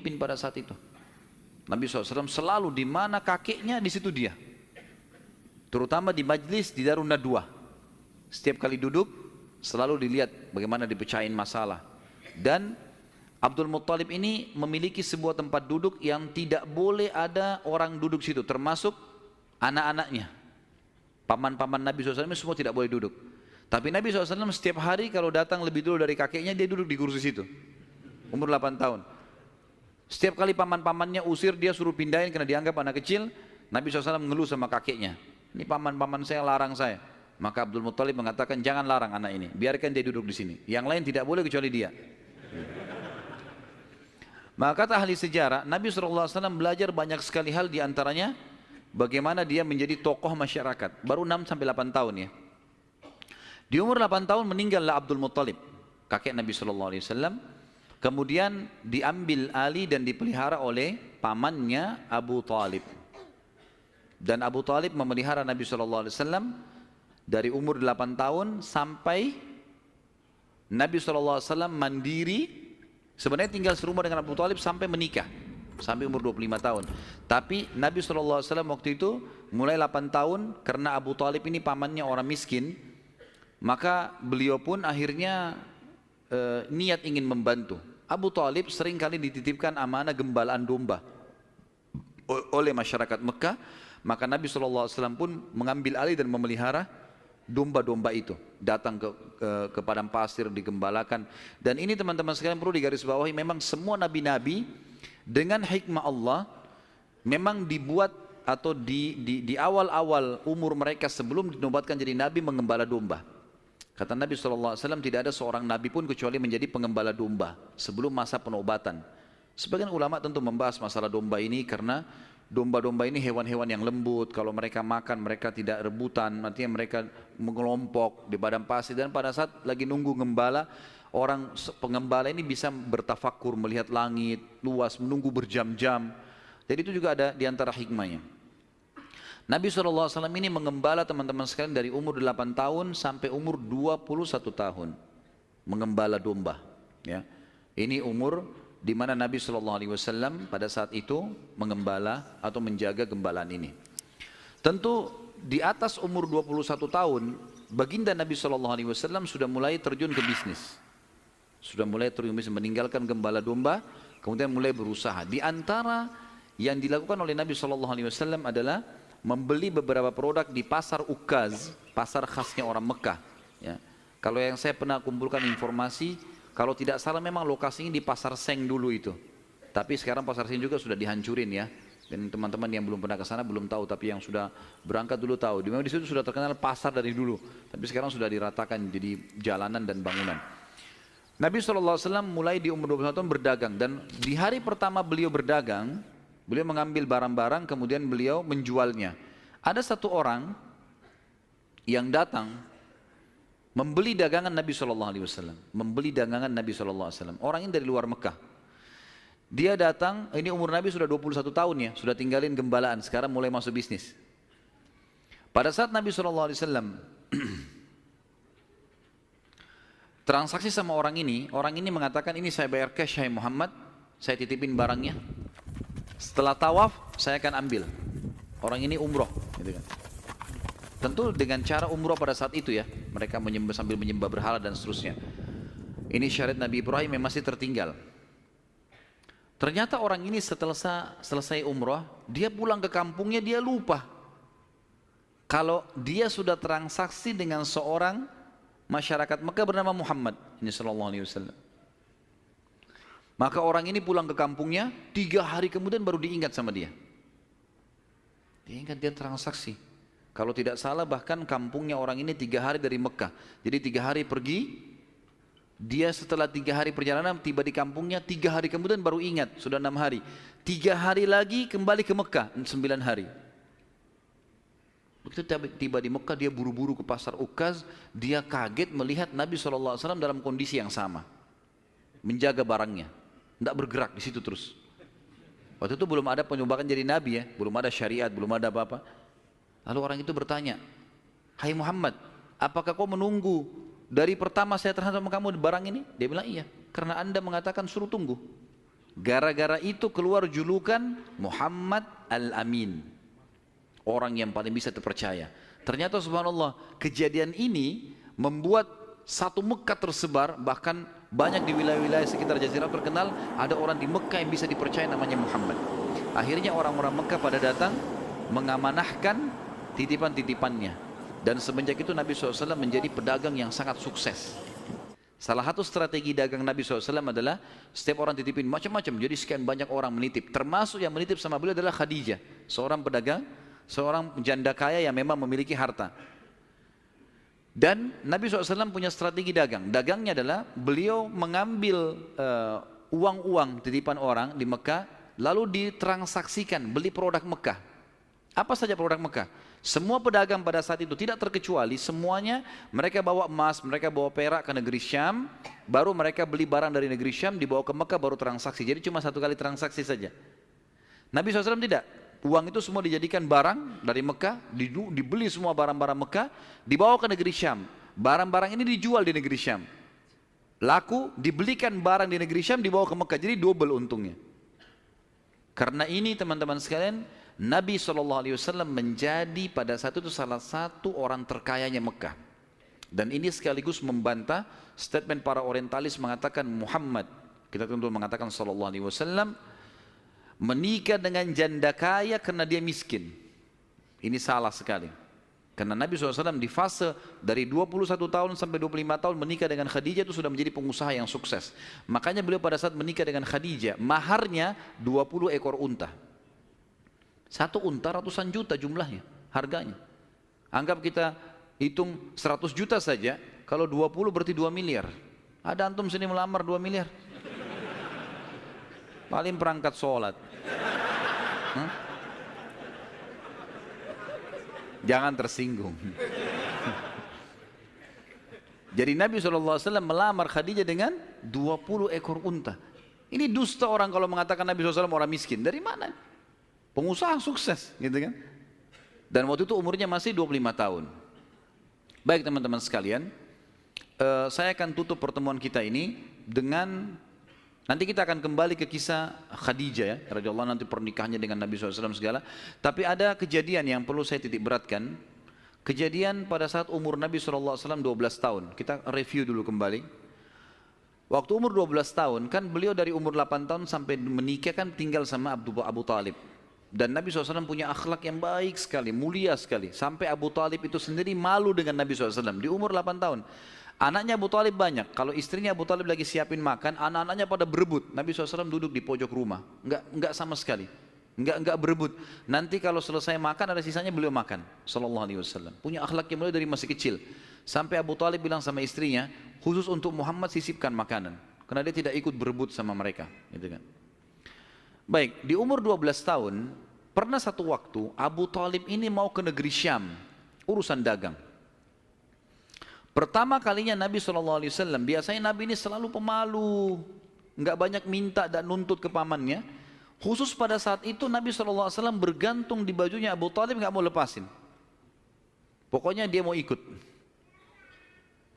pemimpin pada saat itu. Nabi SAW selalu di mana kakeknya, di situ dia. Terutama di majlis di Darun Nadwah. Setiap kali duduk selalu dilihat bagaimana dipecahin masalah. Dan Abdul Muttalib ini memiliki sebuah tempat duduk yang tidak boleh ada orang duduk situ, termasuk anak-anaknya. Paman-paman Nabi SAW semua tidak boleh duduk. Tapi Nabi SAW setiap hari kalau datang lebih dulu dari kakeknya, dia duduk di kursi situ. Umur 8 tahun. Setiap kali paman-pamannya usir, dia suruh pindahin karena dianggap anak kecil. Nabi SAW mengeluh sama kakeknya. Ini paman-paman saya larang saya. Maka Abdul Muttalib mengatakan, jangan larang anak ini, biarkan dia duduk di sini. Yang lain tidak boleh kecuali dia. Maka kata ahli sejarah, Nabi SAW belajar banyak sekali hal, diantaranya bagaimana dia menjadi tokoh masyarakat. Baru 6-8 tahun ya. Di umur 8 tahun meninggallah Abdul Muttalib, kakek Nabi SAW. Kemudian diambil alih dan dipelihara oleh pamannya Abu Talib. Dan Abu Talib memelihara Nabi SAW dari umur 8 tahun sampai Nabi SAW mandiri. Sebenarnya tinggal serumah dengan Abu Talib sampai menikah, sampai umur 25 tahun. Tapi Nabi SAW waktu itu mulai 8 tahun, karena Abu Talib ini pamannya orang miskin, maka beliau pun akhirnya niat ingin membantu. Abu Talib seringkali dititipkan amanah gembalaan domba oleh masyarakat Mekah. Maka Nabi SAW pun mengambil alih dan memelihara domba-domba itu. Datang ke padang pasir, digembalakan. Dan ini teman-teman sekalian perlu digarisbawahi, memang semua nabi-nabi dengan hikmah Allah memang dibuat atau di awal-awal umur mereka sebelum dinobatkan jadi nabi mengembala domba. Kata Nabi SAW, tidak ada seorang nabi pun kecuali menjadi pengembala domba sebelum masa penobatan. Sebagian ulama tentu membahas masalah domba ini karena domba-domba ini hewan-hewan yang lembut, kalau mereka makan mereka tidak rebutan, artinya mereka mengelompok di padang pasir, dan pada saat lagi nunggu gembala, orang pengembala ini bisa bertafakur, melihat langit luas, menunggu berjam-jam. Jadi itu juga ada diantara hikmahnya. Nabi SAW ini mengembala teman-teman sekalian dari umur 8 tahun sampai umur 21 tahun, mengembala domba ya. Ini umur di mana Nabi SAW pada saat itu mengembala atau menjaga gembalaan ini. Tentu di atas umur 21 tahun, baginda Nabi SAW sudah mulai terjun ke bisnis. Sudah mulai terjun ke bisnis, meninggalkan gembala domba, kemudian mulai berusaha. Di antara yang dilakukan oleh Nabi SAW adalah membeli beberapa produk di pasar Ukaz, pasar khasnya orang Mekah. Ya. Kalau yang saya pernah kumpulkan informasi, kalau tidak salah memang lokasinya di Pasar Seng dulu itu. Tapi sekarang Pasar Seng juga sudah dihancurin ya. Dan teman-teman yang belum pernah ke sana belum tahu, tapi yang sudah berangkat dulu tahu. Di mana di situ sudah terkenal pasar dari dulu. Tapi sekarang sudah diratakan jadi jalanan dan bangunan. Nabi SAW mulai di umur 21 tahun berdagang, dan di hari pertama beliau berdagang, beliau mengambil barang-barang kemudian beliau menjualnya. Ada satu orang yang datang membeli dagangan Nabi SAW, membeli dagangan Nabi SAW. Orang ini dari luar Mekah. Dia datang, ini umur Nabi sudah 21 tahun ya, sudah tinggalin gembalaan, sekarang mulai masuk bisnis. Pada saat Nabi SAW transaksi sama orang ini mengatakan, ini saya bayar cash, hai Muhammad, saya titipin barangnya. Setelah tawaf, saya akan ambil. Orang ini umroh, gitu kan. Tentu dengan cara umroh pada saat itu ya, mereka sambil menyembah berhala dan seterusnya. Ini syariat Nabi Ibrahim yang masih tertinggal. Ternyata orang ini setelah selesai umroh, dia pulang ke kampungnya, dia lupa kalau dia sudah transaksi dengan seorang masyarakat Mekah bernama Muhammad ini sallallahu alaihi wasallam. Maka orang ini pulang ke kampungnya, 3 hari kemudian baru diingat sama dia. Diingat dia transaksi. Kalau tidak salah bahkan kampungnya orang ini 3 hari dari Mekah. Jadi 3 hari pergi, dia setelah 3 hari perjalanan tiba di kampungnya, 3 hari kemudian baru ingat, sudah 6 hari. 3 hari lagi kembali ke Mekah, 9 hari. Begitu tiba di Mekah, dia buru-buru ke pasar Ukaz, dia kaget melihat Nabi SAW dalam kondisi yang sama. Menjaga barangnya, tidak bergerak di situ terus. Waktu itu belum ada penyumbatan jadi Nabi ya, belum ada syariat, belum ada apa-apa. Lalu orang itu bertanya, hai Muhammad, apakah kau menunggu dari pertama saya terhadap kamu di barang ini? Dia bilang iya, karena anda mengatakan suruh tunggu. Gara-gara itu keluar julukan Muhammad Al-Amin, orang yang paling bisa terpercaya. Ternyata subhanallah, kejadian ini membuat satu Mekah tersebar, bahkan banyak di wilayah-wilayah sekitar Jazirah terkenal, ada orang di Mekah yang bisa dipercaya namanya Muhammad. Akhirnya orang-orang Mekah pada datang mengamanahkan titipan-titipannya. Dan semenjak itu Nabi SAW menjadi pedagang yang sangat sukses. Salah satu strategi dagang Nabi SAW adalah setiap orang titipin macam-macam. Jadi sekian banyak orang menitip. Termasuk yang menitip sama beliau adalah Khadijah, seorang pedagang, seorang janda kaya yang memang memiliki harta. Dan Nabi SAW punya strategi dagang. Dagangnya adalah beliau mengambil uang-uang titipan orang di Mekah, lalu ditransaksikan, beli produk Mekah. Apa saja produk Mekah? Semua pedagang pada saat itu tidak terkecuali, semuanya mereka bawa emas, mereka bawa perak ke negeri Syam, baru mereka beli barang dari negeri Syam, dibawa ke Mekah baru transaksi. Jadi cuma satu kali transaksi saja. Nabi SAW tidak. Uang itu semua dijadikan barang dari Mekah, dibeli semua barang-barang Mekah, dibawa ke negeri Syam. Barang-barang ini dijual di negeri Syam. Laku, dibelikan barang di negeri Syam, dibawa ke Mekah. Jadi double untungnya. Karena ini teman-teman sekalian, Nabi SAW menjadi pada saat itu salah satu orang terkayanya Mekah. Dan ini sekaligus membantah statement para orientalis mengatakan Muhammad, kita tentu mengatakan SAW, menikah dengan janda kaya karena dia miskin. Ini salah sekali. Karena Nabi SAW di fase dari 21 tahun sampai 25 tahun menikah dengan Khadijah itu sudah menjadi pengusaha yang sukses. Makanya beliau pada saat menikah dengan Khadijah, maharnya 20 ekor unta. Satu unta ratusan juta jumlahnya, harganya. Anggap kita hitung 100 juta saja, kalau 20 berarti 2 miliar. Ada antum sini melamar 2 miliar? Paling perangkat sholat. Jangan tersinggung. Jadi Nabi SAW melamar Khadijah dengan 20 ekor unta. Ini dusta orang kalau mengatakan Nabi SAW orang miskin. Dari mana? Pengusaha sukses, gitu kan? Dan waktu itu umurnya masih 25 tahun. Baik teman-teman sekalian, saya akan tutup pertemuan kita ini dengan, nanti kita akan kembali ke kisah Khadijah ya, radhiyallahu nanti pernikahannya dengan Nabi SAW segala. Tapi ada kejadian yang perlu saya titik beratkan. Kejadian pada saat umur Nabi SAW 12 tahun. Kita review dulu kembali. Waktu umur 12 tahun, kan beliau dari umur 8 tahun sampai menikah kan tinggal sama Abu Talib. Dan Nabi SAW punya akhlak yang baik sekali, mulia sekali. Sampai Abu Talib itu sendiri malu dengan Nabi SAW di umur 8 tahun. Anaknya Abu Talib banyak. Kalau istrinya Abu Talib lagi siapin makan, anak-anaknya pada berebut. Nabi SAW duduk di pojok rumah. Enggak sama sekali. Enggak berebut. Nanti kalau selesai makan ada sisanya beliau makan. Sallallahu alaihi wasallam. Punya akhlak yang mulia dari masih kecil. Sampai Abu Talib bilang sama istrinya, khusus untuk Muhammad sisipkan makanan. Karena dia tidak ikut berebut sama mereka. Gitu kan. Baik, di umur 12 tahun, pernah satu waktu Abu Talib ini mau ke negeri Syam, urusan dagang. Pertama kalinya Nabi SAW, biasanya Nabi ini selalu pemalu, nggak banyak minta dan nuntut ke pamannya. Khusus pada saat itu Nabi SAW bergantung di bajunya Abu Talib, nggak mau lepasin. Pokoknya dia mau ikut.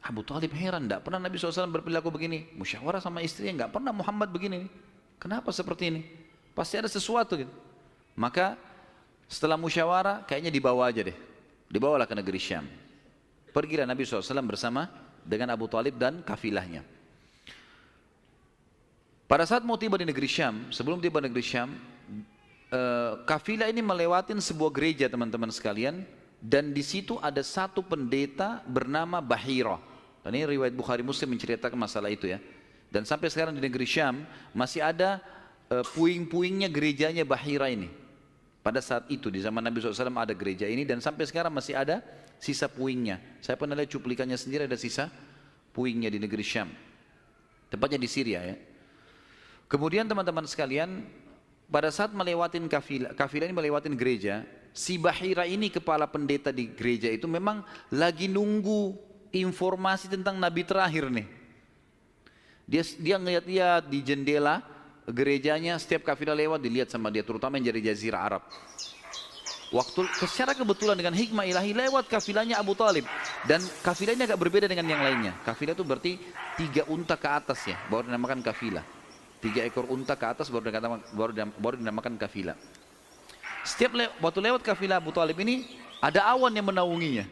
Abu Talib heran, nggak pernah Nabi SAW berperilaku begini. Musyawarah sama istrinya, nggak pernah Muhammad begini. Kenapa seperti ini? Pasti ada sesuatu gitu. Maka setelah musyawarah kayaknya dibawa aja deh. Dibawalah ke negeri Syam. Pergilah Nabi SAW bersama dengan Abu Talib dan kafilahnya. Pada saat mau tiba di negeri Syam, sebelum tiba di negeri Syam, kafilah ini melewatin sebuah gereja teman-teman sekalian. Dan di situ ada satu pendeta bernama Bahira. Dan ini riwayat Bukhari Muslim menceritakan masalah itu ya. Dan sampai sekarang di negeri Syam masih ada puing-puingnya gerejanya Bahira ini. Pada saat itu di zaman Nabi SAW ada gereja ini dan sampai sekarang masih ada sisa puingnya. Saya pernah lihat cuplikannya sendiri, ada sisa puingnya di negeri Syam. Tepatnya di Syria ya. Kemudian teman-teman sekalian, pada saat melewatin kafilah ini melewatin gereja, si Bahira ini kepala pendeta di gereja itu memang lagi nunggu informasi tentang Nabi terakhir nih. Dia ngeliat-liat di jendela gerejanya, setiap kafilah lewat dilihat sama dia, terutama yang dari Jazirah Arab. Waktu secara kebetulan dengan hikmah ilahi lewat kafilahnya Abu Talib, dan kafilah ini agak berbeda dengan yang lainnya. Kafilah itu berarti 3 unta ke atas ya, baru dinamakan kafilah. 3 ekor unta ke atas baru dinamakan kafilah. Waktu lewat kafilah Abu Talib ini, ada awan yang menaunginya.